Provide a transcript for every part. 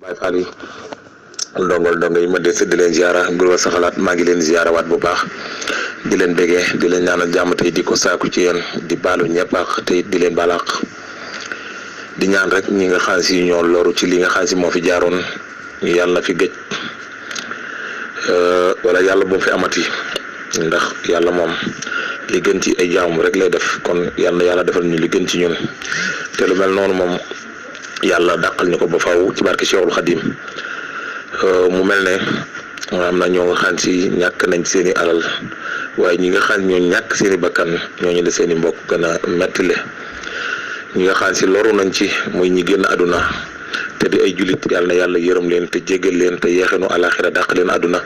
Baye Fall yi ndongo yi ma des di leen ziara gurwa sa xalaat maa ngi leen ziara waat bu baax di leen bégee di leen ñaanal jàmm tey di ko saaku ci yéen di baalu ñëpp ak tey di leen balaax di ñaan rek ñi nga xam si ñoo loru ci li nga xam si moo fi jaaroon yàlla na fi gëj wala yàlla bu mu fi amati ndax yàlla moom li gën ci ay jaamu rek lay def kon yàlla defal ñu li gën ci ñun te lu mel noonu moom yàlla dàqal ñu ko ba faaw ci barke Cheikhul Khadim mu mel ne am na ñoo nga xam si ñàkk nañ seeni alal waaye ñi nga xam ñoo ñàkk seeni bakkan ñooñu la seeni mbokk gën a mettile ñi nga xam si loru nañ ci muy ñi génn àdduna te di ay jullit yàlla na yàlla yërëm leen te jéggal leen te yeexenu alaxira dàq leen àdduna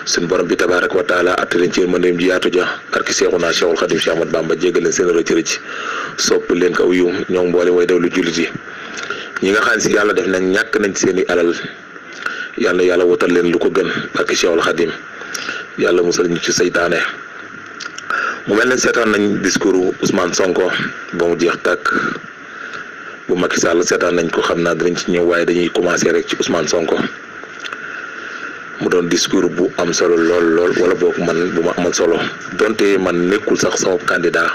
suñu borom bi tabarak wa taala atte leen ci yërmandeem ji yaatu ja barke Seexuna Cheikhul Khadim Cheikh Ahmad Bamba jéggal leen seen rëcc sopp leen ko yiw ñoo mboole way dawlu jullit yi ñi nga xam si yàlla def nañ ñàkk nañ seeni alal yàlla yàlla wutal leen lu ko gën barke Cheikhul Khadim yàlla musal ñu ci seytaane mu mel ne seetaan nañ discours Ousmane Sonko ba mu jeex tàkk bu Macky Sall seetaan nañ ko xam naa dinañ ci ñëw waaye dañuy commencer rek ci Ousmane Sonko mu doon discours bu am solo lool wala boog man bu ma amal solo donte man nekkul sax sama candidat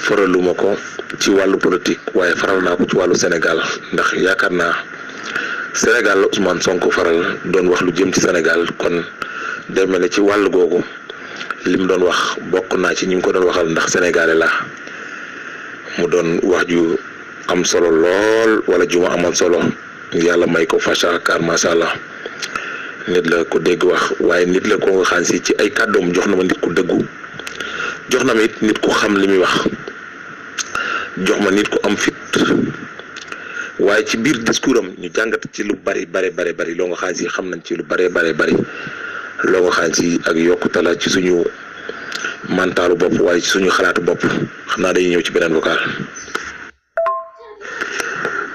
faraluma ko ci wàllu politique waaye faral naa ko ci wàllu Sénégal ndax yaakaar naa Sénégal la Ousmane Sonko faral doon wax lu jëm ci Sénégal kon day mel ne ci wàll googu li mu doon wax bokk naa ci ñi ngi ko doon waxal ndax sénégalais la mu doon wax ju am solo lool wala ju ma amoon solo yàlla may ko facha kar macha allah nit la ko dégg wax waaye nit la ko nga xam si ci ay kàddoom jox na ma nit ku dëggu jox na ma it nit ku xam li muy wax jox ma nit ku am fit waaye ci biir discours am ñu jàngat ci lu bari loo nga xam si xam nañ ci lu bari loo nga xam si ak yokkute la ci suñu mentalu bopp waaye ci suñu xalaatu bopp xam naa dañuy ñëw ci beneen vocal.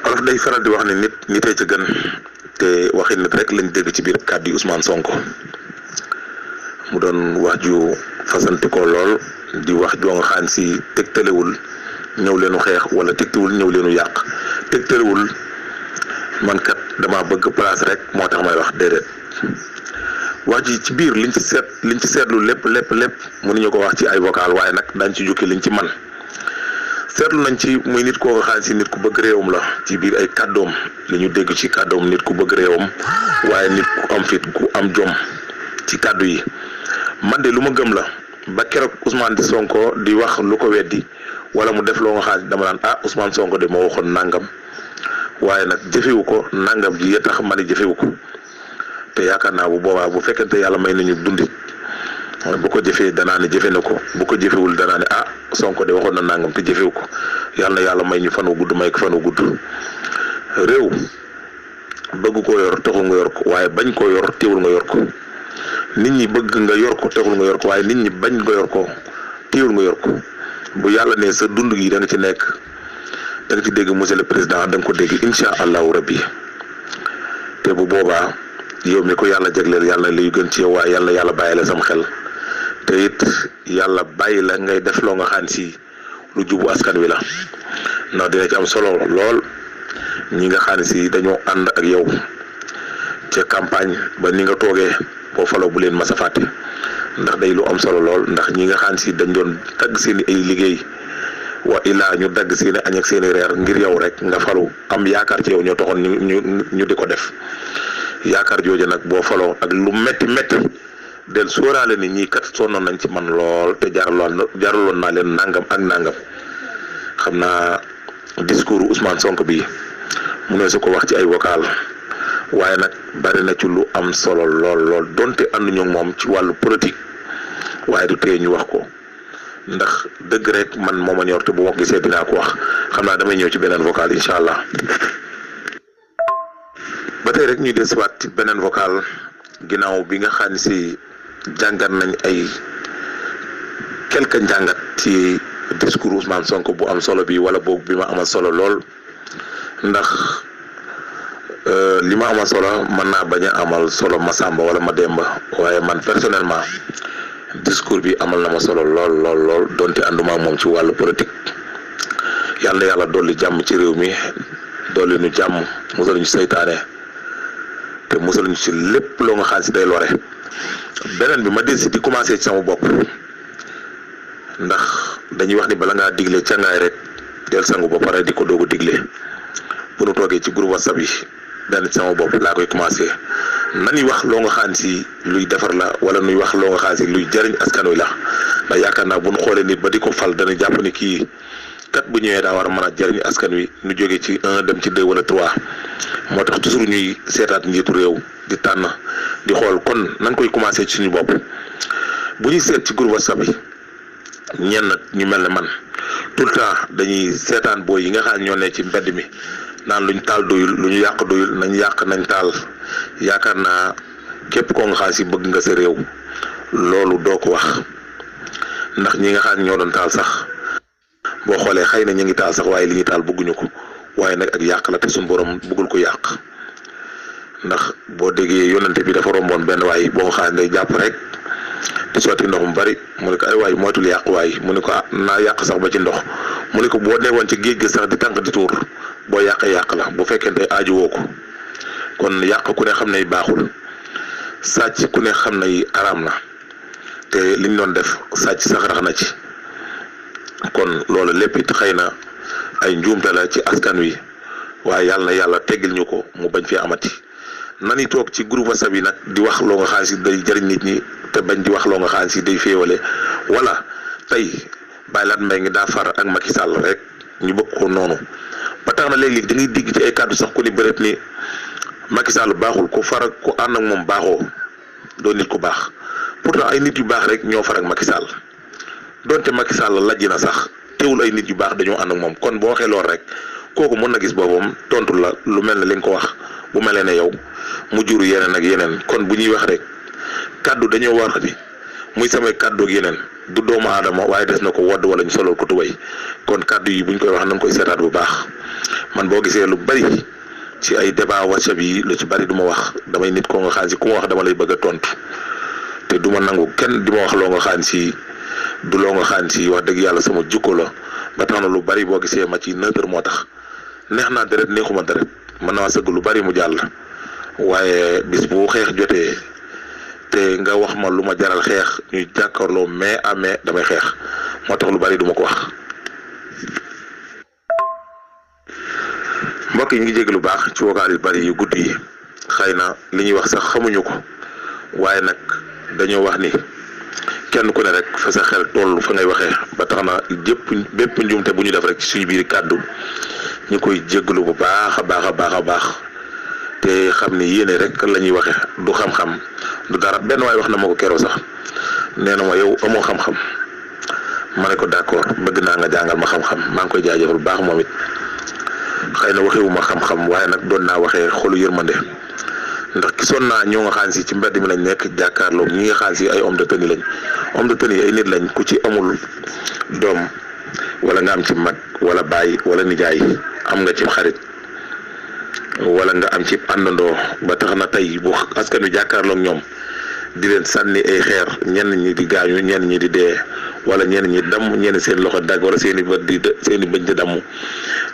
Wolof day faral di wax ne nitee ci gën te waxi nit rek lañ dégg ci biir kàddu yi Ousmane Sonko mu doon wax ju fasanti ko lool di wax joo nga xam si tegtalewul ñëw leenu xeex wala tegtalewul ñëw leenu yàq tegtalewul man kat dama bëgg place rek moo tax may wax déedéet wax ji ci biir liñ ci seetlu lépp mënuñu ko wax ci ay vocal waaye nag dañ ci jukki liñ ci man seetlu nañ ci muy nit koo nga xam si nit ku bëgg réewam la ci biir ay kàddoom li ñu dégg ci kàddoom nit ku bëgg réewam waaye nit ku am fit ku am jom ci kàddu yi man de lu ma gëm la ba keroog Ousmane di Sonko di wax lu ko weddi wala mu def loo nga xam dama naan Ousmane Sonko de moo waxoon nangam waaye nag jëfewu ko nangam ji ya tax ma ne jëfewu ko te yaakaar naa bu boobaa bu fekkente yàlla may nañu dundit bu ko jëfee danaa ne jëfe na ko bu ko jëfewul danaa ne Sonko de waxoon na nangam te jëfewu ko yàlla may ñu fan wu gudd may ko fan wu gudd réew bëgg koo yor taxul nga yor ko waaye bañ koo yor teewul nga yor ko nit ñi bëgg nga yor ko taxul nga yor ko waaye nit ñi bañ nga yor ko teewul nga yor ko bu yàlla ne sa dund gi da nga ci nekk da nga ci dégg monsieur le président da nga ko dégg incha allahu rabbi te bu boobaa yow mi ko yàlla jagleel yàlla lay gën ci yow waaye yàlla bàyyi la sam xel te it yàlla bàyyi la ngay def loo nga xam si lu jubu askan wi la ndax dina ci am solo lool ñi nga xam si dañoo ànd ak yow ca campagne ba ni nga toogee boo faloo bu leen mas a fàtte ndax day lu am solo lool ndax ñi nga xam si dañ doon dagg seen ay liggéey wa ilaa ñu dagg seen i añ ak seen i reer ngir yow rek nga falu am yaakaar ci yow ñoo taxoon ñu di ko def yaakaar jooju nag boo faloo ak lu métti del sóoraale ni ñii kat sonnoon nañ ci man lool te jaraloon naa leen nangam ak nangam xam naa discours Ousmane Sonko bi mu ne su ko wax ci ay vocal waaye nag bari na ci lu am solo lool donte ànduñu moom ci wàllu politique waaye du tee ñu wax ko ndax dëgg rek man moo ma ñor te bu ma gisee dinaa ko wax xam naa damay ñëw ci beneen vocal incha allah. ba tey rek ñuy desuwaat ci beneen vocal ginnaaw bi nga xam ne si jàngat nañ ay quelques njàngat ci discours Ousmane Sonko bu am solo bi wala boobu bi ma amal solo lool ndax li ma amal solo mën naa bañ a amal solo Massamba wala Mademba waaye man personnellement discours bi amal na ma solo lool donte ànduma moom ci wàllu politique yàlla dolli jàmm ci réew mi dolli ñu jàmm musal ñu seytaane te musal ñu ci lépp loo nga xam si day lore. beneen bi ma des di commencé ci sama bopp ndax dañuy wax ni bala ngaa digle cangaay rek del sangu ba pare di ko doog a digle bu nu toogee ci groupe WhatsApp yi benn ci sama bopp laa koy commencé nañuy wax loo nga xam si luy defar la wala nuy wax loo nga xam si luy jariñ askan wi la ndax yaakaar naa bu nu xoolee nit ba di ko fal dana jàpp ni kii kat bu ñëwee daa war a mën a jariñ askan wi nu jógee ci 1 dem ci 2 wala 3 moo tax toujours ñuy seetaat njiitu réew di tànn di xool kon nan koy commencé ci suñu bopp bu ñuy seet ci groupe WhatsApp yi ñenn ñu mel ne man tout le temps dañuy seetaan booy yi nga xam ñoo ne ci mbedd mi naan luñ taal doyul lu ñu yàq doyul nañ yàq nañ taal yaakaar naa képp koo nga xam si bëgg nga sa réew loolu doo ko wax ndax ñi nga xam ñoo doon taal sax boo xoolee xëy na ñu ngi taal sax waaye li ñuy taal bëgguñu ko waaye nag ak yàq la te suñu borom bëggul ko yàq ndax boo déggee yonante bi dafa romboon benn waay boo nga xam day jàpp rek di sotti ndox mu bari mu ne ko ay waay moytul yàq waay mu ne ko naa yàq sax ba ci ndox mu ne ko boo newoon ci géej gi sax di tànk di tuur boo yàqee yàq la bu fekkente aaju woo ko kon yàq ku ne xam ne baaxul sàcc ku ne xam ne araam na te liñ doon def sàcc sax rax na ci kon loolu lépp it xëy na ay njuumte la ci askan wi waaye yàlla na yàlla teggil ñu ko mu bañ fi amati nani toog ci groupe WhatsApp yi nag di wax loo nga xam si day jëriñ nit ñi te bañ di wax loo nga xam si day féewale wala tey Baye Lat Mbaye ngi daa far ak Macky Sall rek ñu bëgg ko noonu ba tax na léeg-léeg da ngay digg ci ay kàddu sax ku ni bëreet ni Macky Sall baaxul ku far ak ku ànd ak moom baaxoo doo nit ku baax pourtant ay nit yu baax rek ñoo far ak Macky Sall donte Macky Sall lajj na sax teewul ay nit yu baax dañoo ànd ak moom kon boo waxee lool rek kooku mën na gis boppam tontu la lu mel ne li nga ko wax bu mel ne yow mu juru yeneen ak yeneen kon bu ñuy wax rek kàddu dañoo war ni muy samay kàddu ak yeneen du doomu aadama waaye des na ko wodd wala ñu solol ko tubay kon kàddu yi bu ñu koy wax nañ koy seetaat bu baax man boo gisee lu bari ci ay débat WhatsApp yi lu ci bari du ma wax damay nit koo nga xam si ku ma wax dama lay bëgg a tontu te du ma nangu kenn di ma wax loo nga xam si du loo nga xam si wax dëgg yàlla sama jukko la ba tax na lu bari boo gisee ma ci neutre moo tax neex naa deret neexuma deret mën naa sëgg lu bari mu jàll waaye bis bu xeex jotee te nga wax ma lu ma jaral xeex ñuy jàkkaarloo mais amee damay xeex moo tax lu bari duma ko wax. mbokk yi ñu ngi jégg lu baax ci vocal yu bari yu gudd yi xëy na li ñuy wax sax xamuñu ko waaye nag dañoo wax ni kenn ku ne rek fa sa xel toll fa ngay waxee ba tax na bépp njuumte bu ñu def rek ci suñu biir kàddu ñu koy jégalu bu baax a baax a baax a baax te xam ni yéene rek la ñuy waxe du xam-xam du dara benn waay wax na ma ko keroo sax nee na ma yow amoo xam-xam ma ne ko d'accord bëgg naa nga jàngal ma xam-xam maa ngi koy jaajëfal bu baax moom it xëy na waxewuma xam-xam waaye nag doon naa waxee xolu yërmande ndax gisoon naa ñoo nga xaan si ci mbedd mi lañ nekk jàkkaarloo ñi nga xaan si ay homme de tenue lañ homme de tenue ay nit lañ ku ci amul doom wala nga am ci mag wala baay wala nijaay am nga ci xarit wala nga am ci àndandoo ba tax na tey bu askan wi jàkkaarloo ak ñoom di leen sànni ay xeer ñenn ñi di gaañu ñenn ñi di dee wala ñenn ñi damm ñenn seen loxo dagg wala seen i bët di seen i bëñ di damm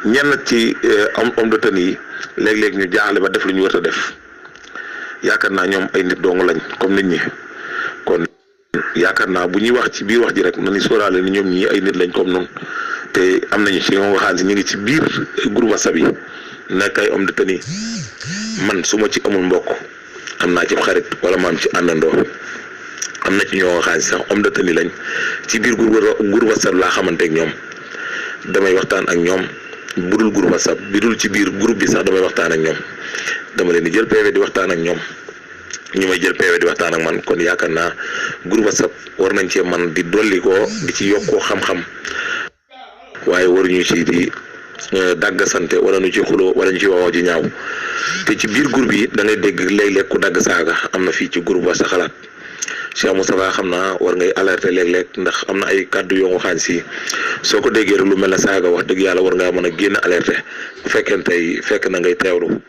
ñenn ci homme de tenue yi léeg-léeg ñu jaaxle ba def lu ñu war a def yaakaar naa ñoom ay nit dong lañ comme nit ñi kon yaakaar naa bu ñuy wax ci biir wax ji rek nañu sóoraale ni ñoom ñii ay nit lañ comme noonu te am nañu ci ñoom waxaan si ñu ngi ci biir groupe WhatsApp yi nekk ay homme de tenue man su ma ci amul mbokk am naa ci xarit wala ma am ci àndandoo am na ci ñoo waxaan si sax homme de tenue lañ ci biir groupe WhatsApp laa xamante ak ñoom damay waxtaan ak ñoom budul groupe WhatsApp bi dul ci biir groupe bi sax damay waxtaan ak ñoom dama leen di jël PV di waxtaan ak ñoom ñu may jël PV di waxtaan ak man kon yaakaar naa groupe WhatsApp war nañ cee man di dolli ko di ci yokkoo xam-xam waaye waruñu ci di daggasante wala ñu ci xuloo wala ñu ci waxoo ci ñaaw te ci biir groupe yi da ngay dégg léeg-léeg ku dagg saaga am na fii ci groupe Wax Sa Xalaat Cheikh Moustapha xam naa war ngay alerter léeg-léeg ndax am na ay kàddu yoo nga xam si soo ko déggee rek lu mel ne saaga wax dëgg yàlla war ngaa mën a génn alerter bu fekkente tey fekk na ngay teewlu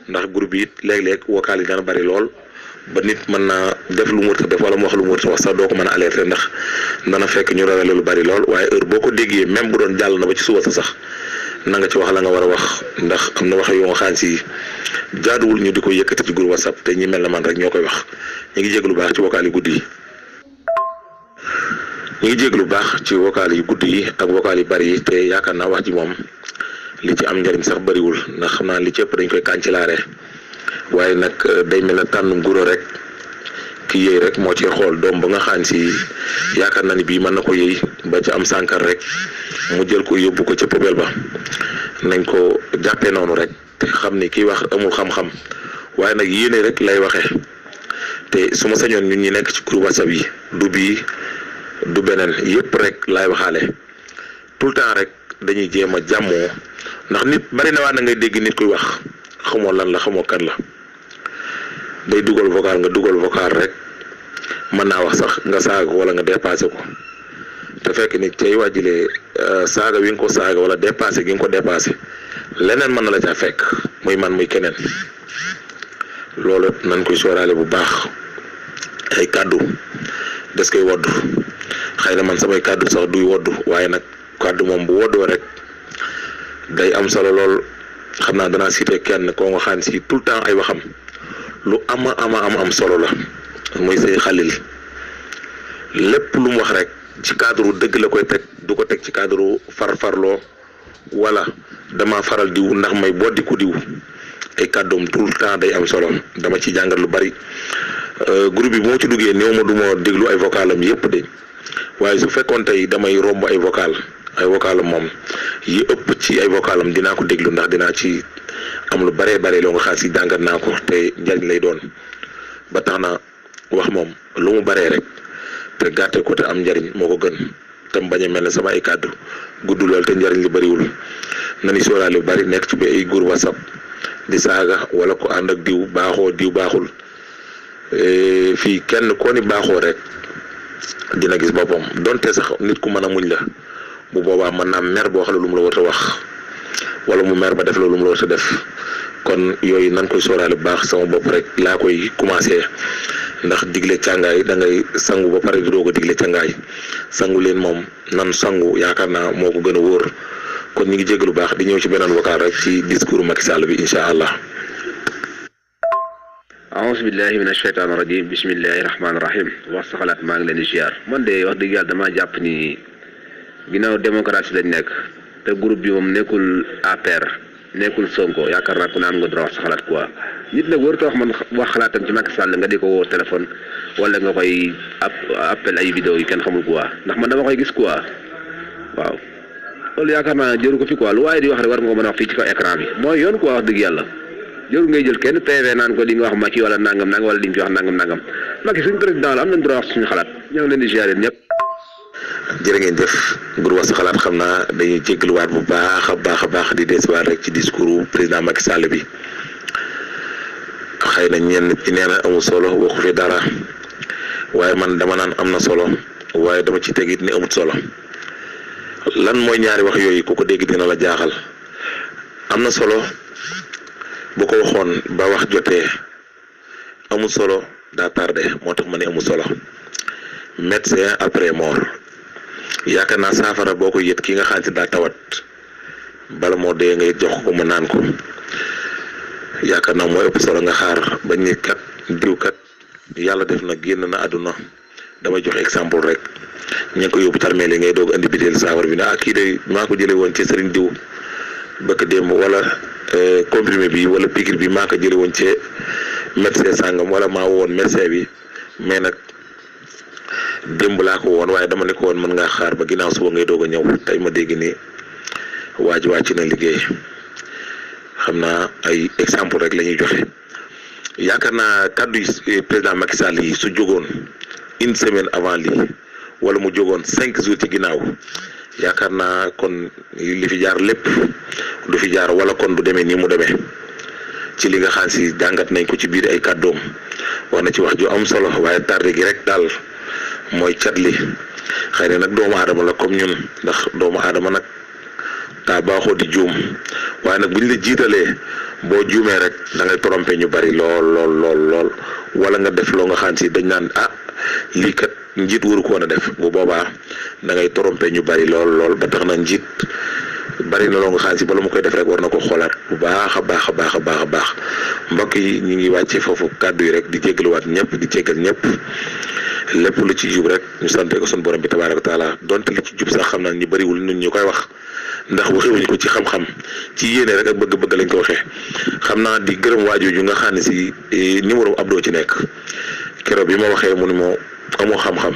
ndax groupe yi it léeg-léeg vocal yi dana bari lool ba nit mën naa def lu mu war a def wala mu wax lu mu war a wax sax doo ko mën a alerter ndax dana fekk ñu rawale lu bari lool waaye heure boo ko déggee même bu doon jàll na ba ci suba sax na nga ci wax la nga war a wax ndax am na wax yoo nga xam si jaaduwul ñu di ko yëkkati ci groupe WhatsApp te ñi mel na man rek ñoo koy wax ñu ngi jéglu baax ci vocal yi guddi yi ñu ngi jéglu baax ci vocal yi guddi yi ak vocal yi bari yi te yaakaar naa wax ji moom li ci am njëriñ sax bariwul ndax xam naa li ci ëpp dañ koy kàncilaare waaye nag day mel ne tànn guro rek ki yëy rek moo ci xool doom ba nga xam si yaakaar na ni bii mën na ko yëy ba ci am sànkar rek mu jël ko yóbbu ko ca poubelle ba nañ ko jàppee noonu rek te xam ni kiy wax amul xam-xam waaye nag yéene rek lay waxee te su ma sañoon ñun ñi nekk ci groupe WhatsApp yi du bii du beneen yëpp rek laay waxaale tout le temps rek dañuy jéem a jàmmoo ndax nit bari na waa na ngay dégg nit kuy wax xamoo lan la xamoo kan la day dugal vocal nga dugal vocal rek mën naa wax sax nga saaga wala nga dépassé ko te fekk ni tey wàjjilee saaga wi nga ko saaga wala dépassé gi nga ko dépassé leneen mën na la caa fekk muy man muy keneen loolu nañ koy sóoraale bu baax ay kàddu des koy woddu xëy na man samay kàddu sax duy woddu waaye nag kàddu moom bu woddoo rek day am solo lool xam naa danaa cité kenn koo nga xam si tout le temps ay waxam lu am solo la muy say xalil lépp lu mu wax rek ci cadre dëgg la koy teg du ko teg ci cadre farfarloo wala dama faral diw ndax may boddi ku diw ay kàddoom tout le temps day am solo dama ci jàngat lu bari groupe bi moo ci duggee néew ma du ma déglu ay vocalam yépp de waaye su fekkoon tey damay romb ay vocalam moom yi ëpp ci ay vocalam dinaa ko déglu ndax dinaa ci am lu bare loo nga xam si jàngat naa ko te njariñ lay doon ba tax na wax moom lu mu baree rek te gàtte ko te am njariñ moo ko gën tam bañ a mel ne sama ay kàddu gudd lool te njariñ li bariwul na ni sóoraale lu bari nekk ci bi ay groupe WhatsApp di saaga wala ko ànd ak diw baaxoo diw baaxul fii kenn koo ni baaxoo rek dina gis boppam donte sax nit ku mën a muñ la bu boobaa mën naa mer boo xam ne lu mu la war a wax wala mu mer ba def loolu mu la war a def kon yooyu nan koy sóoraale bu baax sama bopp rek laa koy commencé ndax digle càngaay da ngay sangu ba pare di doog a digle càngaay sangu leen moom nan sangu yaakaar naa moo ko gën a wóor kon ñu ngi jégg lu baax di ñëw ci beneen vocal rek ci discours Macky Sall bi incha allah. aouzu billahi min asheytaan rajim bismillahi rahmaani rahim wax sa xalaat maa ngi leen di ziar man de wax dëgg yàlla damaa jàpp ni ginnaaw démocratie lañ nekk te groupe bi moom nekkul APR nekkul Sonko yaakaar naa ku ne am nga droit wax sa xalaat quoi nit nag warut a wax man wax xalaatam ci Macky Sall nga di ko woo téléphone wala nga koy appel ay vidéo yi kenn xamul quoi ndax man dama koy gis quoi waaw loolu yaakaar naa jëru ko fi quoi lu waaye di wax rek war nga ko mën a wax fii ci kaw écran bi mooy yoon quoi wax dëgg yàlla jëru ngay jël kenn PV naan ko di nga wax Macky wala nangam wala di nga fi wax nangam Macky suñu président la am nañ droit wax suñu xalaat ñoo ngi leen di ziare ñëpp. jërë ngeen jëf groupe Wax sa xalaat xam naa dañuy jégluwaat bu baax a baax di desuwaat rek ci discours président Macky Sall bi xëy na ñenn ci nee na amul solo waxu fi dara waaye man dama naan am na solo waaye dama ci tegit ni amut solo lan mooy ñaari wax yooyu ku ko dégg dina la jaaxal am na solo bu ko waxoon ba wax jotee amul solo daa tardé moo tax ma ne amul solo médecin après mort yaakaar naa saafara boo ko yët ki nga xam ne daa tawat bala moo dee ngay jox ko mu naan ko yaakaar naa mooy ëpp solo nga xaar ba ñi kat diw kat yàlla def na génn na àdduna damay joxe exemple rek ñu ngi ko yóbbu tarmeel yi ngay doog andi biteel saafara bi ne kii de maa ko jëlee woon ci sëriñ diw bëgg démb wala comprimé bi wala piqûre bi maa ko jëlee woon ci médecin sàngam wala maa woon médecin bi mais nag démb laa ko woon waaye dama ne ko woon mën ngaa xaar ba ginnaaw suba ngay doog a ñëw tey ma dégg ni waaj wàcc na liggéey xam naa ay exemple rek la ñuy joxe yaakaar naa kàddu yi président Macky Sall yi su jógoon une semaine avant lii wala mu jógoon 5 jours ci ginnaaw yaakaar naa kon li fi jaar lépp du fi jaar wala kon du demee nii mu demee ci li nga xam si jàngat nañ ko ci biir ay kàddoom wax na ci wax ju am solo waaye tardé gi rek daal mooy cat li xëy na nag doomu aadama la comme ñun ndax doomu aadama nag daa baaxoo di juum waaye nag bu ñu la jiitalee boo juumee rek da ngay trompé ñu bari lool wala nga def loo nga xam si dañ naan lii kat njiit waru ko woon a def bu boobaa da ngay trompé ñu bari lool ba tax na njiit bari na loo nga xaalis bala mu koy def rek war na ko xoolaat bu baax a baax mbokk yi ñu ngi wàcce foofu kàddu yi rek di jégaluwaat ñëpp di jégal ñëpp lépp lu ci jub rek ñu sante ko sunu borom bi tabaaraka taala donte lu ci jub sax xam naa ñu bariwul ñun ñu koy wax ndax waxewuñu ko ci xam-xam ci yéene rek ak bëgg-bëgg lañ ko waxee xam naa di gërëm waajooju nga xam ne si numéro Abdou ci nekk keroog bi ma waxee mu ne moo amoo xam-xam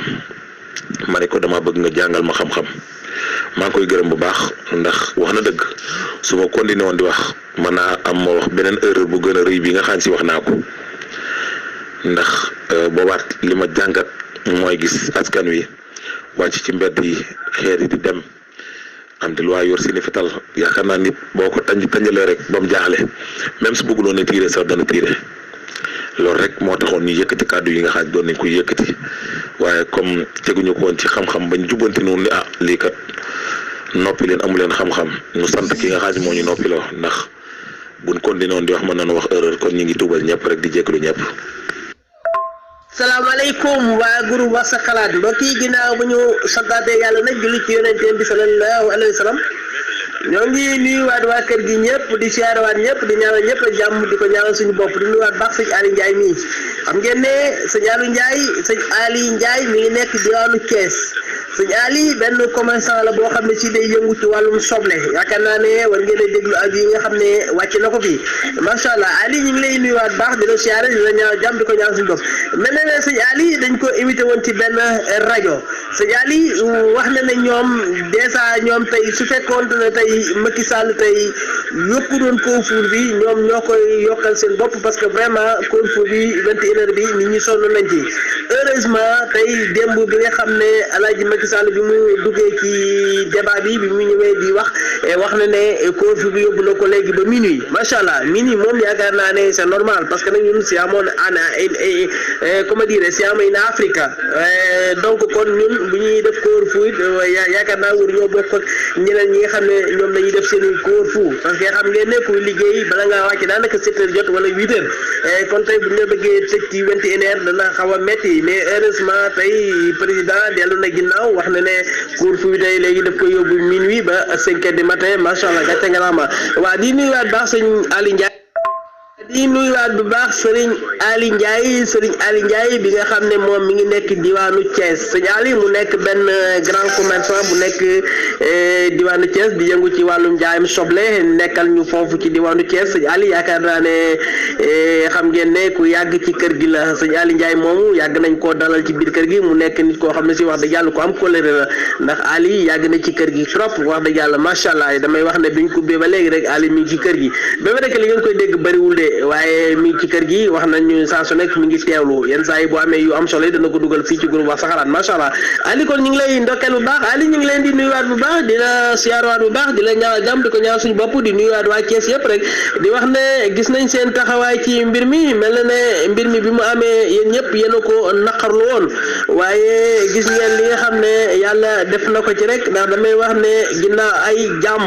ma ne ko dama bëgg nga jàngal ma xam-xam maa ngi koy gërëm bu baax ndax wax na dëgg su ma continué woon di wax mën naa am ma wax beneen erreur bu gën a rëy bi nga xam si wax naa ko ndax boobaat li ma jàngat mooy gis askan wi wàcc ci mbedd yi xeer yi di dem am di lu yor seeni fital yaakaar naa nit boo ko tanjalee rek ba mu jaaxle même su bëgguloon a tiire sax dana tiire loolu rek moo taxoon ñu yëkkati kàddu yi nga xam doon nañ ko yëkkati waaye comme teguñu ko woon ci xam-xam bañ jubbanti noonu ni lii kat noppi leen amu leen xam-xam ñu sant ki nga xam moo ñu noppiloo ndax buñ continué woon di wax mën nañu wax erreur kon ñu ngi tuubal ñëpp rek di jégalu ñëpp. salaamaaleykum waa groupe wax sa xalaat mbokk yi ginnaaw bu ñu santaatee yàlla nag julli ci yonenteem bi sallallahu alayhi wa sallam ñoo ngi nuyuwaat waa kër gi ñëpp di siyaarewaat ñëpp di ñaanal ñëpp a jàmm di ko ñaanal suñu bopp di nuyuwaat baax sëñ Ali Ndiaye mii xam ngeen ne sëñ Ali Ndiaye mi ngi nekk diwaanu Thiès sëñ Ali benn commerçant la boo xam ne si day yëngu ci wàllum soble yaakaar naa ne war ngeen a déglu ak yi nga xam ne wàcc na ko fii macha allah Ali ñu ngi lay nuyuwaat baax di la siyaare di la ñaanal jàmm di ko ñaanal suñu bopp mel na ne sëñ Ali dañ ko invité woon ci benn rajo sëñ Ali wax na ne ñoom dèjà ñoom tey su fekkoon ne tey Macky Sall tey yokku doon couvre-feu bi ñoom ñoo koy yokkal seen bopp parce que vraiment couvre-feu bi 21h bi nit ñi sonn nañ ci heureusement tey démb bi nga xam ne Alaaji Macky Sall bi mu duggee ci débat bi mu ñëwee di wax na ne couvre-feu bi yóbbu na ko léegi ba minuit macha allah minuit moom yaakaar naa ne c'est normal parce que nag ñun si amoon comment dire si amoon en Afrique donc kon ñun bu ñuy def couvre-feu yaakaar naa war ñoo bokk ak ñeneen ñi nga xam ne ñoom dañuy def seen couvre-feu parce que xam ngeen ne kuy liggéey bala ngaa wàcc daanaka 7 heures jot wala 8 heures kon tey bu ñu la bëggee tëj ci 21h dana xaw a métti mais heureusement tey président dellu na ginnaaw wax na ne couvre-feu bi tey léegi daf ko yóbbu minuit ba 5 heures du matin macha allah gàcce nga raama waa di nuyuwaat baax sëñ Ali Ndiaye di nuyuwaat bu baax Serigne Ali Ndiaye bi nga xam ne moom mi ngi nekk diwaanu Thiès sëñ Ali mu nekk benn grand commerçant bu nekk diwaanu Thiès di yëngu ci wàllum njaayam soble nekkal ñu foofu ci diwaanu Thiès sëñ Ali yaakaar naa ne xam ngeen ne ku yàgg ci kër gi la sëñ Ali Ndiaye moomu yàgg nañ koo dalal ci biir kër gi mu nekk nit koo xam ne si wax dëgg yàlla ko am colère la ndax Ali yàgg na ci kër gi trop wax dëgg yàlla macha allah damay wax ne biñ ko ubbee ba léegi rek Ali mi ngi ci kër gi ba rek li ngeen koy dégg bariwul de waaye mi ngi ci kër gi wax nañu saa su nekk mi ngi teewlu yenn saa yi boo amee yu am solo yi dana ko dugal fii ci groupe wax sa xalaat macha allah Ali kon ñu ngi lay ndokkeel bu baax Ali ñu ngi leen di nuyuwaat bu baax di la siyaarwaat bu baax di la ñaanal jàmm di ko ñaanal suñu bopp di nuyuwaat waa Thiès yëpp rek di wax ne gis nañ seen taxawaay ci mbir mi mel na ne mbir mi bi mu amee yéen ñëpp yéen a ko naqarlu woon waaye gis ngeen li nga xam ne yàlla def na ko ci rek ndax damay wax ne ginnaaw ay jàmm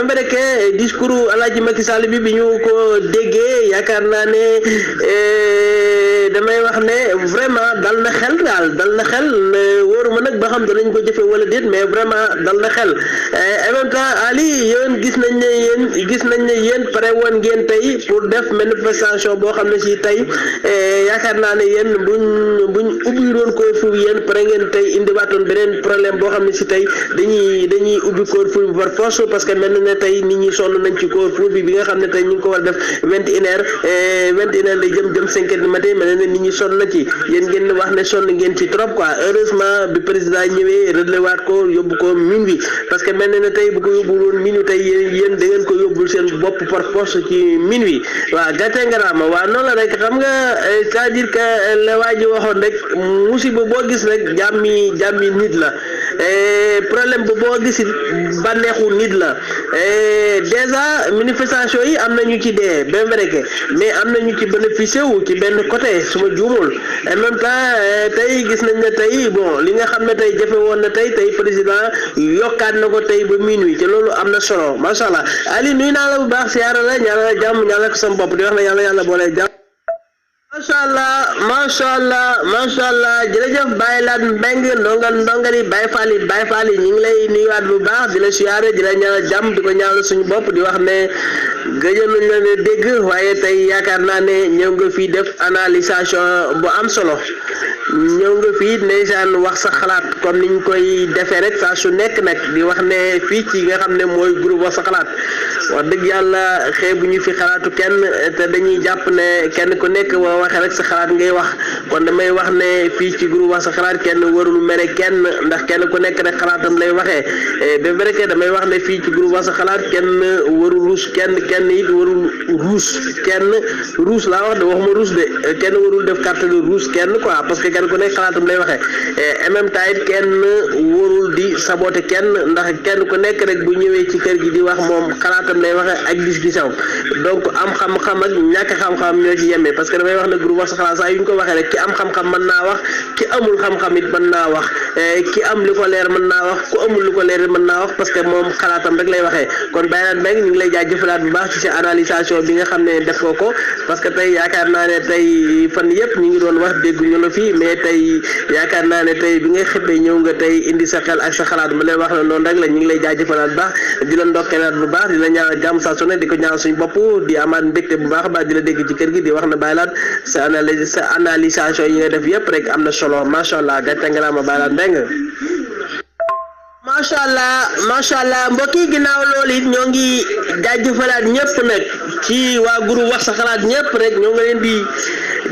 ba rek discours Alaaji Macky Sall bi ñu ko déggee yaakaar naa ne damay wax ne vraiment dal na xel wóoruma nag ba xam danañ ko jëfe wala déet mais vraiment dal na xel en même temps Ali yéen gis nañ ne yéen pare woon ngeen tey pour def manifestation boo xam ne si tey yaakaar naa ne yéen buñ ubbi doon couvre-feu yéen pare ngeen tey indiwaatoon beneen problème boo xam ne si tey dañuy ubbi couvre-feu bi par force parce que mel na ne tey nit ñi sonn nañ ci couvre-feu bi nga xam ne tey ñu ngi ko war def 21h lay jëm 5 heures du matin mel na ne nit ñi sonn na ci yéen ngeen wax ne sonn ngeen ci trop quoi heureusement bi président ñëwee relewaat ko yóbbu ko minuit parce que mel na ne tey bu ko yóbbu woon minuit tey yéen da ngeen ko yóbbul seen bopp par force ci minuit waaw gàcce ngaraama waaw noonu la rek xam nga c'est-à-dire que la waa ji waxoon rek musiba boo gis rek jàmmi nit la problème bu boo gis bànneexu nit la déjà manifestation yi am na ñu ci dee bien vrai que mais am na ñu ci bénéficié wu ci benn côté su ma juumul en même temps tey gis nañ ne tey bon li nga xam ne tey jafe woon na tey président yokkaat na ko tey ba minuit te loolu am na solo macha allah Ali nuyu naa la bu baax siyaara la ñaanal la jàmm ñaanal ko sama bopp di wax na yàlla boole jàmm macha allah jërëjëf Baye Laat Mbeng ndongali Baye Fall yi ñu ngi lay nuyuwaat bu baax di la siyaare di la ñaanal jàmm di ko ñaanal suñu bopp di wax ne gëjoon nañ la ne dégg waaye tey yaakaar naa ne ñëw nga fii def analysation bu am solo ñëw nga fii ndeysaan wax sa xalaat comme niñ koy defee rek saa su nekk nag di wax ne fii ci nga xam ne mooy groupe wax sa xalaat wax dëgg yàlla xeebu ñu fi xalaatu kenn te dañuy jàpp ne kenn ku nekk boo waxee rek sa xalaat ngay wax kon damay wax ne fii ci groupe wax sa xalaat kenn warul mere kenn ndax kenn ku nekk rek xalaatam lay waxee ba vrai que damay wax ne fii ci groupe wax sa xalaat kenn warul ruus kenn it warul ruus kenn ruus laa wax de waxuma ruus de kenn warul def carte de ruus kenn quoi parce que kenn ku nekk xalaatam lay waxee en même temps it kenn warul di saboter kenn ndax kenn ku nekk rek bu ñëwee ci kër gi di wax moom xalaatam lay waxee ak gis-gisam donc am xam-xam ak ñàkk xam-xam ñoo ci yemee parce que damay wax ne groupe wax sa xalaat saa yu ñu ko waxee rek ki am xam-xam mën naa wax ki amul xam-xam it mën naa wax ki am li ko leer mën naa wax ku amul li ko leer mën naa wax parce que moom xalaatam rek lay waxee kon Baye Laat Mbeng ñu ngi lay jaajëfalaat bu baax ci sa analysation bi nga xam ne def ko parce que tey yaakaar naa ne tey fan yëpp ñu ngi doon wax dégguñu la fii mais tey yaakaar naa ne tey bi nga xëppee ñëw nga tey indi sa xel ak sa xalaat ma lay wax ne noonu rek la ñu ngi lay jaajëfalaat bu baax di la ndokkeelaat bu baax di la ñaanal jàmm saa su ne di ko ñaanal suñu bopp di amaat mbégte bu baax baax di la dégg ci kër gi di wax na Baye Laat sa analysation yi nga def yëpp rek am na solo macha allah gàcce nga ma Baye Laat Mbeng macha allah mbokk yi ginnaaw loolu it ñoo ngi jaajëfalaat ñëpp nag ci waa groupe wax sa xalaat ñëpp rek ñoo ngi leen di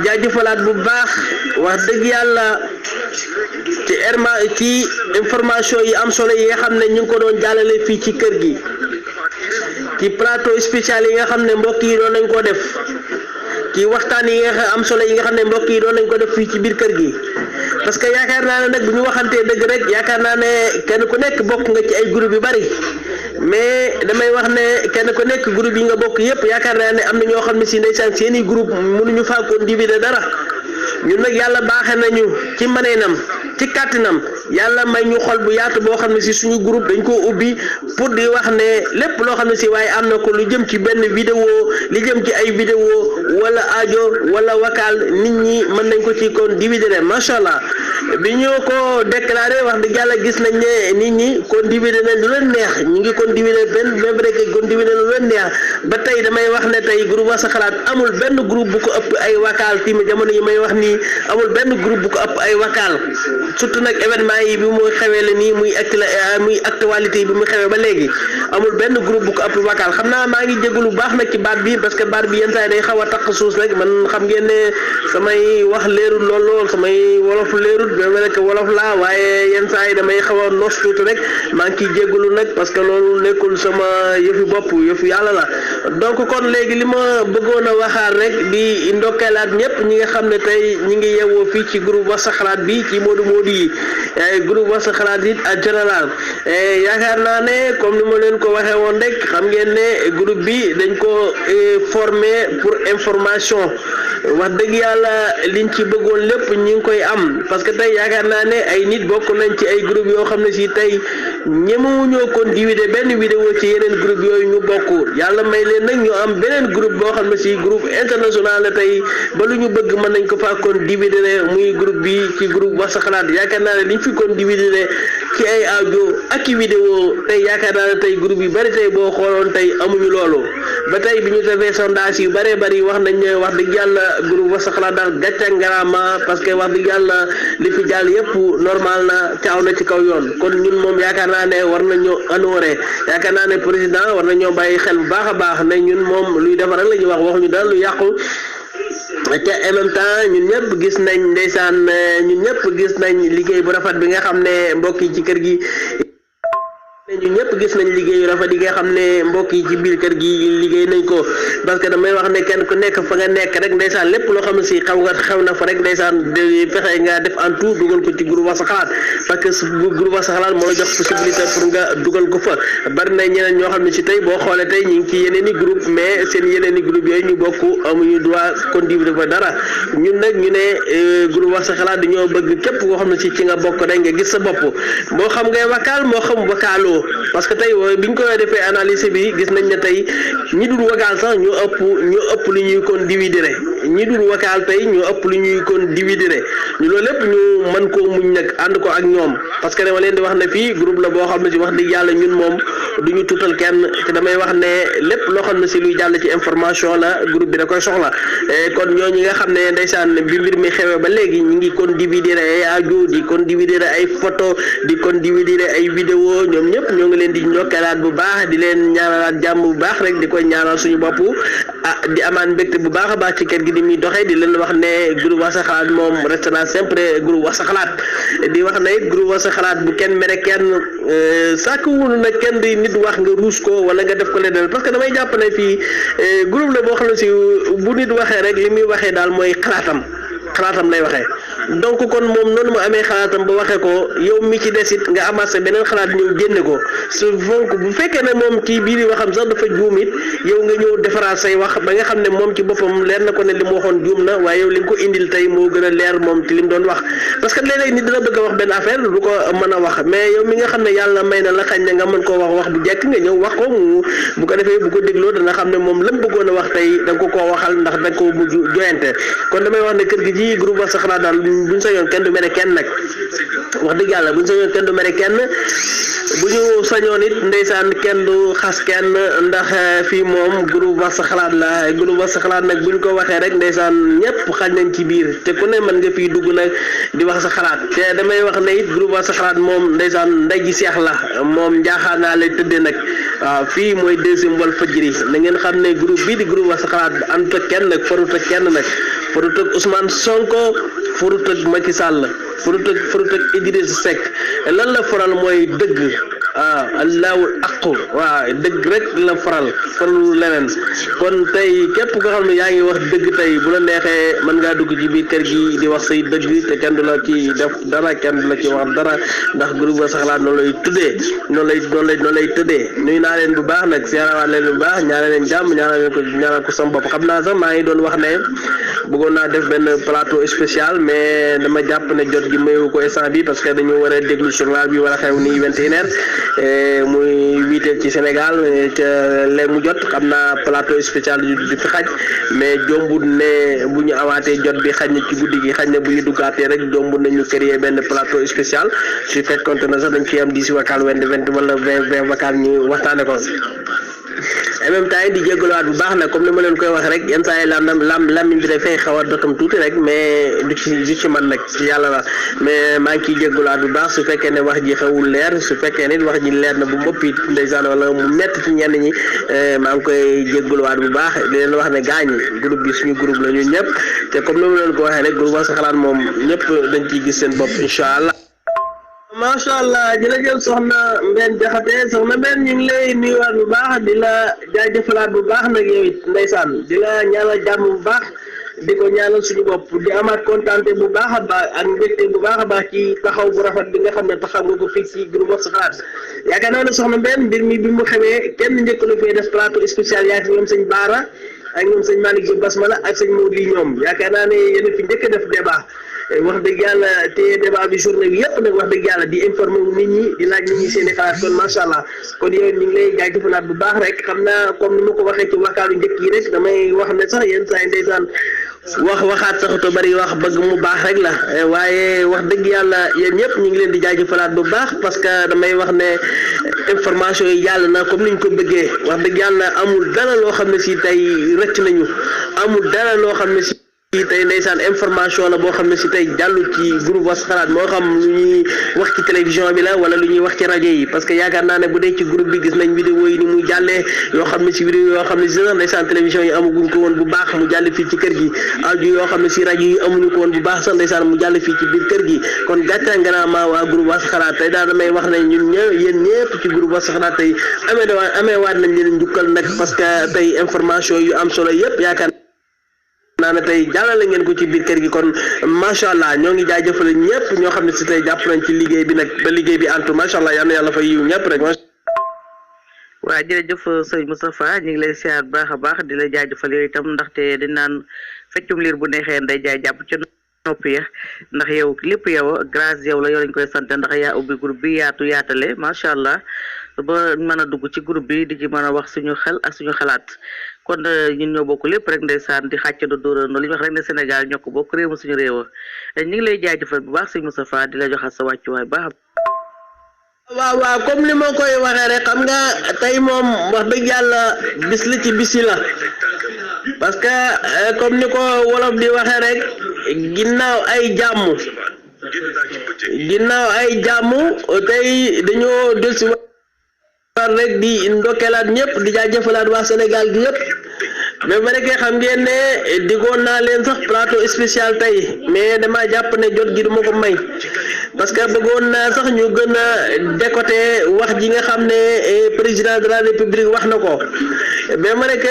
jaajëfalaat bu baax wax dëgg yàlla ci information yi am solo yi nga xam ne ñu ngi ko doon jàllale fii ci kër gi ci plateau spécial yi nga xam ne mbokk yi doon nañ ko def ci waxtaan yi nga am solo yi nga xam ne mbokk yi doon nañ ko def fii ci biir kër gi parce que yaakaar naa ne nag bu ñu waxantee dëgg rek yaakaar naa ne kenn ku nekk bokk nga ci ay groupe yu bari mais damay wax ne kenn ku nekk groupe yi nga bokk yépp yaakaar naa ne am na ñoo xam ne si ndeysaan seeni groupe mënuñu faa ko diviser dara ñun nag yàlla baaxe nañu ci maneenam ci kàttanam yàlla may ñu xol bu yaatu boo xam ne si suñu groupe dañ koo ubbi pour di wax ne lépp loo xam ne si waaye am na ko lu jëm ci benn vidéo li jëm ci ay vidéo wala audio wala vocal nit ñi mën nañ ko ci kon diviser macha allah bi ñu ko déclaré wax dëgg yàlla gis nañ ne nit ñi kon diviser nañ lu leen neex ñu ngi kon diviser benn même rek kon diviser lu leen neex ba tey damay wax ne tey groupe wax sa xalaat amul benn groupe bu ko ëpp ay vocal fi mu jamono yi may wax nii amul benn groupe bu ko ëpp ay vocal surtout nag événement yi bi mu xewee la nii muy actualité bi mu xewee ba léegi amul benn groupe bu ko ëpp vocal xam naa maa ngi jégalu baax nag ci baat bi parce que baat bi yenn saa yi day xaw a taq suus rek man xam ngeen ne samay wax leerul lool samay wolof leerul même rek wolof laa waaye yenn saa yi damay xaw a noos tuuti rek maa ngi ciy jégalu nag parce que loolu nekkul sama yëfi bopp yëfu yàlla la donc kon léegi li ma bëggoon a waxaat rek di ndokkeelaat ñëpp ñi nga xam ne tey ñi ngi yeewoo fii ci groupe wax sa xalaat bi ci Modou yi groupe wax sa xalaat it ak général yaakaar naa ne comme ni ma leen ko waxee woon rek xam ngeen ne groupe bi dañ ko formé pour information wax dëgg yàlla liñ ci bëggoon lépp ñi ngi koy am parce que tey yaakaar naa ne ay nit bokk nañ ci ay groupe yoo xam ne si tey ñemewuñoo kon divider benn vidéo ci yeneen groupe yooyu ñu bokk yàlla may leen nag ñu am beneen groupe boo xam ne si groupe international la tey ba lu ñu bëgg mën nañ ko faa kon divider muy groupe bi ci groupe wax sa xalaat yaakaar naa ne liñ fi kon divider ci ay audio ak i vidéo tey yaakaar naa ne tey groupe yu bari tey boo xooloon tey amuñu loolu ba tey bi ñu defee sondage yu bëree bëri wax nañ ne wax dëgg yàlla groupe wax sa xalaat daal gàcce ngaraama parce que wax dëgg yàlla li fi jàll yëpp normal na caaw na ci kaw yoon kon ñun moom yaakaar naa ne war nañoo honoré yaakaar naa ne président war nañoo bàyyi xel bu baax a baax ne ñun moom luy defar la ñuy wax waxuñu dara lu yàqu te en même temps ñun ñëpp gis nañ ndeysaan ñun ñëpp gis nañ liggéey bu rafet bi nga xam ne mbokk yi ci kër gi ñun ñëpp gis nañ liggéeyu rafet yi nga xam ne mbokk yi ci biir kër gi liggéey nañ ko parce que damay wax ne kenn ku nekk fa nga nekk rek ndeysaan lépp loo xam ne si xew na fa rek ndeysaan fexe nga def en tout dugal ko ci groupe wax sa xalaat parce que groupe wax sa xalaat moo la jox possibilité pour nga dugal ko fa bari na ñeneen ñoo xam ne si tey boo xoolee tey ñu ngi ci yeneen i groupe mais seen yeneen i groupe yooyu ñu bokk amuñu droit contribuer fa dara ñun nag ñu ne groupe wax sa xalaat dañoo bëgg képp koo xam ne si ci nga bokk rek nga gis sa bopp moo xam ngay vocal moo xam vocaloo parce que tey biñ ko defee analyse bi gis nañ ne tey ñi dul vocal sax ñu ëpp lu ñuy kon divider ñi dul vocal tey ñu ëpp lu ñuy kon divider ñu loolu lépp ñu mën koo muñ nag ànd ko ak ñoom parce que dama leen di wax ne fii groupe la boo xam ne si wax dëgg yàlla ñun moom du ñu tuutal kenn te damay wax ne lépp loo xam ne si luy jàll ci information la groupe bi da koy soxla kon ñooñu nga xam ne ndeysaan bi mbir mi xewee ba léegi ñu ngi kon divider ay audio di kon divider ay photo di kon divider ay vidéo ñoom ñëpp ñoo ngi leen di ndokkalaat bu baax di leen ñaanalaat jàmm bu baax rek di koy ñaanal suñu bopp di amaan mbégte bu baax a baax ci kër gi di muy doxee di leen wax ne groupe wax sa xalaat moom restera sempre groupe wax sa xalaat di wax ne it groupe wax sa xalaat bu kenn mere kenn sàkkwunu nag kenn di nit wax nga ruus ko wala nga def ko leneen parce que damay jàpp ne fii groupe la boo xam ne si bu nit waxee rek li muy waxee daal mooy xalaatam lay waxee donc kon moom noonu mu amee xalaatam ba waxee ko yow mi ci desit nga amaat sa beneen xalaat ñëw génne ko su fonk bu fekkee ne moom ci biir waxam sax dafa juum it yow nga ñëw defaraat say wax ba nga xam ne moom ci boppam leer na ko ne li mu waxoon juum na waaye yow li nga ko indil tey moo gën a leer moom ci li mu doon wax parce que léeg-léeg nit dina bëgg a wax benn affaire du ko mën a wax mais yow mi nga xam ne yàlla may na la xañ na nga mën koo wax bu jekk nga ñëw wax ko mu bu ko defee bu ko dégloo dana xam ne moom lam bëggoon a wax tey da nga ko koo waxal ndax da nga ko mujj joyante kon damay wax ne kër gi ci groupe wax sa xalaat daal buñ sañoon kenn du mere kenn nag wax dëgg yàlla buñ sañoon kenn du mere kenn bu ñu sañoon it ndeysaan kenn du xas kenn ndax fii moom groupe wax sa xalaat la groupe wax sa xalaat nag buñ ko waxee rek ndeysaan ñëpp xaj nañ ci biir te ku ne mën nga fii dugg nag di wax sa xalaat te damay wax ne it groupe wax sa xalaat moom ndeysaan ndey ji seex la moom njaaxaanaa lay tëddee nag waaw fii mooy deuxième Walfadjri na ngeen xam ne groupe bii di groupe wax sa xalaat àndut ak kenn nag farut ak kenn nag farut ak Ousmane Sonko farut ak Macky Sall farut ak Idrissa Seck lan la faral mooy dëgg allahul aqu waaw dëgg rek la faral leneen kon tey képp nga xam ne yaa ngi wax dëgg tey bu la neexee mën ngaa dugg ci biir kër gi di wax say dëgg te kenn du la ci def dara kenn du la ci wax dara ndax groupe Wax sa xalaat noonu lay tuddee noonu lay tëddee nuyu naa leen bu baax nag siyaarawaat leen bu baax ñaanal leen jàmm ñaanal ko sama bopp xam naa sax maa ngi doon wax ne bëggoon naa def benn plateau spécial mais dama jàpp ne jot gi mayu ko instant bi parce que dañu war a déglu journal bi war a xew nii 21h muy 8h ci Sénégal ca léegi mu jot xam naa plateau spécial di fi xaj mais jombut ne bu ñu awaatee jot bi xaj na ci guddi gi xaj na bu ñu duggaatee rek jombut nañu créer benn plateau spécial su fekkoonte na sax dañ ciy am 10 vocal wala 20 vocal ñu waxtaane ko en même temps di jégaluwaat bu baax nag comme ni ma leen koy wax rek yenn saa yi lammiñ bi dafay xaw a dotam tuuti rek mais du ci man nag ci yàlla la mais maa ngi ciy jégaluwaat bu baax su fekkee ne wax ji xewul leer su fekkee ne wax ji leer na bu mbëpp it ndeysaan wala mu métti ci ñenn ñi maa ngi koy jégaluwaat bu baax di leen wax ne gaañ groupe bi suñu groupe la ñun ñëpp te comme ni ma leen ko waxee rek groupe Wax sa xalaat moom ñëpp dañ ciy gis seen bopp incha allah. macha allah jërëjëf soxna Mbène Diakhaté soxna Mbène ñu ngi lay nuyuwaat bu baax di la jaajëfalaat bu baax nag yow it ndeysaan di la ñaanal jàmm bu baax di ko ñaanal suñu bopp di amaat kontaante bu baax a baax ak mbégte bu baax a baax ci taxaw bu rafet bi nga xam ne taxaw nga ko fii ci groupe Wax sa xalaat yaakaar naa ne soxna Mbène mbir mi bi mu xewee kenn njëkk na fee def plateau spécial yaa ci ñoom sëñ Baara ak ñoom sëñ Malick Diop Basmala ak sëñ Maodo yi ñoom yaakaar naa ne yéen a fi njëkk a def débat wax dëgg yàlla te débat bi journée bi yëpp nag wax dëgg yàlla di informer wu nit ñi di laaj nit ñi seen i xalaat kon macha allah kon yow ñu ngi lay jaajëfalaat bu baax rek xam naa comme ni ma ko waxee ci wakaalu njëkk yi rek damay wax ne sax yenn saa yi ndeysaan waxaat sax to bari wax bëgg mu baax rek la waaye wax dëgg yàlla yéen ñëpp ñu ngi leen di jaajëfalaat bu baax parce que damay wax ne information yi yàlla na comme niñ ko bëggee wax dëgg yàlla amul dara loo xam ne si tey rëcc nañu amul dara loo xam ne si tey ndeysaan information la boo xam ne si tey jàllu ci groupe Wax sa xalaat moo xam lu ñuy wax ci télévision bi la wala lu ñuy wax ci rajo yi parce que yaakaar naa ne bu dee ci groupe bi gis nañ vidéo yi ni muy jàllee yoo xam ne si vidéo yoo xam ne si sax ndeysaan télévision yi amaguñ ko woon bu baax mu jàll fii ci kër gi audio yoo xam ne si rajo yi amuñu ko woon bu baax sax ndeysaan mu jàll fii ci biir kër gi kon gàcce ngalaama waa groupe Wax sa xalaat tey daal damay wax ne ñun yéen ñëpp ci groupe Wax sa xalaat tey amee waat nañ leen njukkal nag parce que tey information yu am solo yëpp yaakaar naa ne tey jàllale ngeen ko ci biir kër gi kon macha allah ñoo ngi jaajëfal ñëpp ñoo xam ne si tey jàpp nañ ci liggéey bi nag ba liggéey bi antu macha allah yal na yàlla fay yiw ñëpp rek. waaw jërëjëf sëñ Moustapha ñu ngi lay siyaar baax a baax di la jaajëfal yooyu itam ndaxte di naan feccum liir bu neexee nday jaay jàpp ca noppi ya ndax yow lépp yow grâce yow la yow lañ koy sant ndax yaa ubbi groupe bi yaatale macha allah ba mën a dugg ci groupe bi di ci mën a wax suñu xel ak suñu xalaat kon ñun ñoo bokk lépp rek ndeysaan di xàccandoo dóorandoo li ñu wax rek ne Sénégal ñoo ko bokk réew mi suñu réew ñu ngi lay jaajëfal bu baax sëñ Moustapha di la joxal sa wàccuwaay baax. waaw comme ni ma koy waxee rek xam nga tey moom wax dëgg yàlla bis li ci bis yi la parce que comme ni ko wolof di waxee rek ginnaaw ay jàmm tey dañoo dellusi war rek di ndokkeelaat ñëpp di jaajëfalaat waa Sénégal gi yëpp mais ba rek xam ngeen ne diggoon naa leen sax plateau spécial tey mais dama jàpp ne jot gi du ma ko may parce que bëggoon naa sax ñu gën a décoter wax ji nga xam ne président de la république wax na ko mais ma rek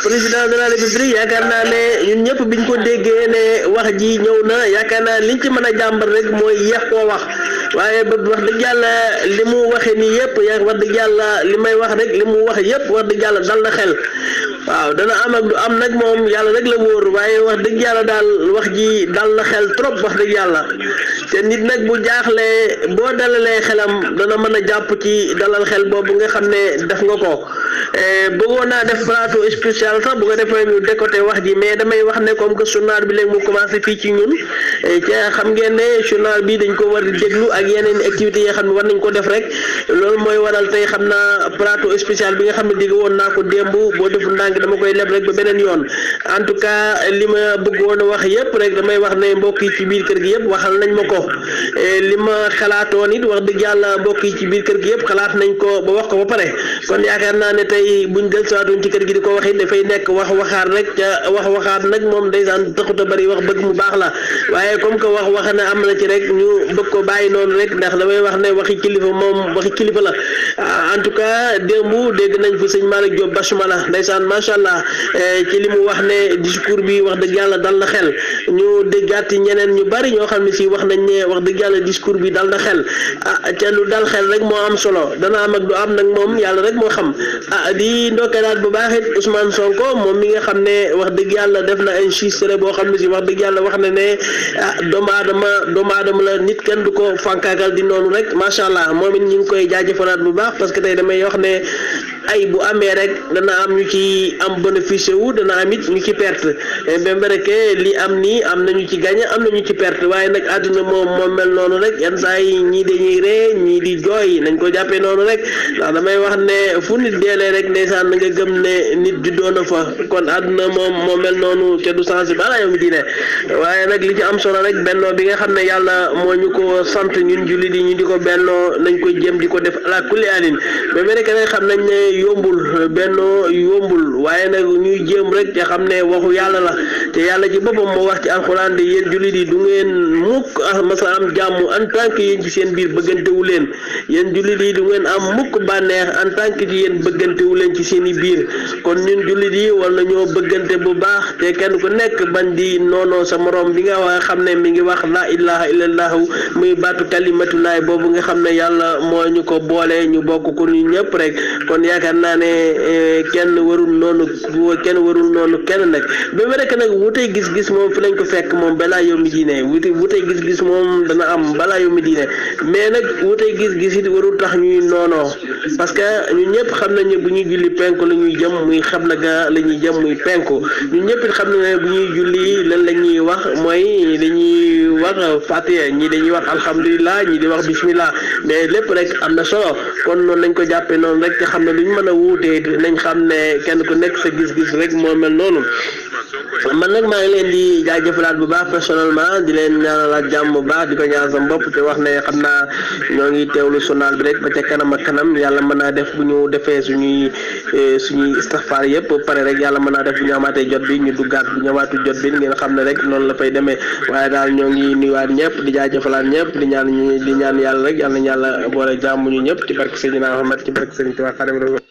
président de la république yaakaar naa ne ñun ñëpp biñ ko déggee ne wax ji ñëw na yaakaar naa liñ ci mën a jàmbar rek mooy yéex koo wax waaye ba wax dëgg yàlla li mu waxee nii yëpp wax dëgg yàlla li may wax rek li mu wax yëpp wax dëgg yàlla dal na xel waaw dana am ak du am nag moom yàlla rek la wóor waaye wax dëgg yàlla daal wax ji dal na xel trop wax dëgg yàlla te nit nag bu jaaxlee boo dalalee xelam dana mën a jàpp ci dalal xel boobu nga xam ne def nga ko bëggoon naa def plateau spécial sax bu ko defee ñu décoté wax ji mais damay wax ne comme que journal bi léegi mu commencé fii ci ñun te xam ngeen ne journal bi dañ ko war di déglu ak yeneen activités yi xam ne war nañ ko def rek loolu mooy waral tey xam naa plateau spécial bi nga xam ne digg woon naa ko démb boo def ndànk dama koy leb rek ba beneen yoon en tout cas li ma bëggoon a wax yëpp rek damay wax ne mbokk yi ci biir kër gi yëpp waxal nañ ma ko li ma xalaatoon it wax dëgg yàlla mbokk yi ci biir kër gi yëpp xalaat nañ ko ba wax ko ba pare kon yaakaar naa ne tey buñ del siwaatoon ci kër gi di ko wax it dafay nekk waxaat rek ca waxaat nag moom ndeysaan taxut a bari wax bëgg mu baax la waaye comme que wax na am na ci rek ñu bëgg ko bàyyi noonu rek ndax damay wax ne waxi kilifa moom waxi kilifa la en tout cas démb dégg nañ fi sëñ Malick Diop Basmala ndeysaan macha allah ci li mu wax ne discours bi wax dëgg yàlla dal na xel ñu déggaat ñeneen ñu bari ñoo xam ne si wax nañ ne wax dëgg yàlla discours bi dal na xel te lu dal xel rek moo am solo dana am ak du am nag moom yàlla rek moo xam di ndokkeelaat bu baax it Ousmane Sonko moom mi nga xam ne wax dëgg yàlla def na enregistré boo xam ne si wax dëgg yàlla wax na ne doomu aadama la nit kenn du ko fànkaakal di noonu rek macha allah moom it ñu ngi koy jaajëfalaat bu baax parce que tey damay wax ne ay bu amee rek dana am ñu ci am bénéfice wu dana am it ñu ci perte même rek li am nii am nañu ci gagné am nañu ci perte waaye nag àdduna moom mel noonu rek yenn saa yi ñii dañuy ree ñii di jooy nañ ko jàppee noonu rek ndax damay wax ne fu nit deelee rek ndeysaan na nga gëm ne nit juddoo na fa kon àdduna moo mel noonu te du sens bala yow mi diine waaye nag li ci am solo rek bennoo bi nga xam ne yàlla moo ñu ko sant ñun jullit yi ñu di ko bennoo nañ ko jëm di ko def ala kulli alin même rek nag xam nañ ne yombul bennoo yombul waaye nag ñuy jéem rek te xam ne waxu yàlla la te yàlla ci boppam moo wax ci alxuraan de yéen jullit yi du ngeen mukk masa am jàmm en tant que yéen ci seen biir bëggantewu leen yéen jullit yi du ngeen am mukk bànneex en tant que ci yéen bëggantewu leen ci seen i biir kon ñun jullit yi war nañoo bëggante bu baax te kenn ku nekk bañ di noonoo sa morom bi nga wax xam ne mi ngi wax la ilaha illallahu muy baatu kalimatullaay boobu nga xam ne yàlla moo ñu ko boole ñu bokk ko ñu ñëpp rek kon yaakaar naa ne kenn warul noonu kenn nag ba mu rek nag wutey gis-gis moom fi lañ ko fekk moom balaa yow mi diine wutey gis-gis moom dana am balaa yow mi diine mais nag wutey gis-gis it warul tax ñuy noonoo parce que ñun ñëpp xam nañ ne bu ñuy julli penku la ñuy jëm muy xabla ga la ñuy jëm muy penku ñun ñëpp it xam na ne bu ñuy julli lan la ñuy wax mooy dañuy wax fatiha ñii dañuy wax alhamdulilah ñii di wax bismillah mais lépp rek am na solo kon noonu lañ ko jàppee noonu rek te xam ne lu ñu mën a wuutee nañ xam ne kenn ku nekk sa gis-gis rek moo mel noonu man nag maa ngi leen di jaajëfalaat bu baax personnellement di leen ñaanalaat jàmm bu baax di ko ñaan sama bopp te wax ne xam naa ñoo ngi teewlu journal bi rek ba ca kanam ak kanam yàlla mën naa def bu ñu defee suñuy istighfar yëpp pare rek yàlla mën naa def bu ñu amaatee jot bi ñu duggaat bu ñu amaatu jot bi ngeen xam ne rek noonu la fay demee waaye daal ñoo ngi nuyuwaat ñëpp di jaajëfalaat ñëpp di ñaan yàlla rek yàlla nañu yàlla boole jàmm ñu ñëpp ci barke Seydina Muhammad ci barke Serigne Touba Xaadimu Rasuul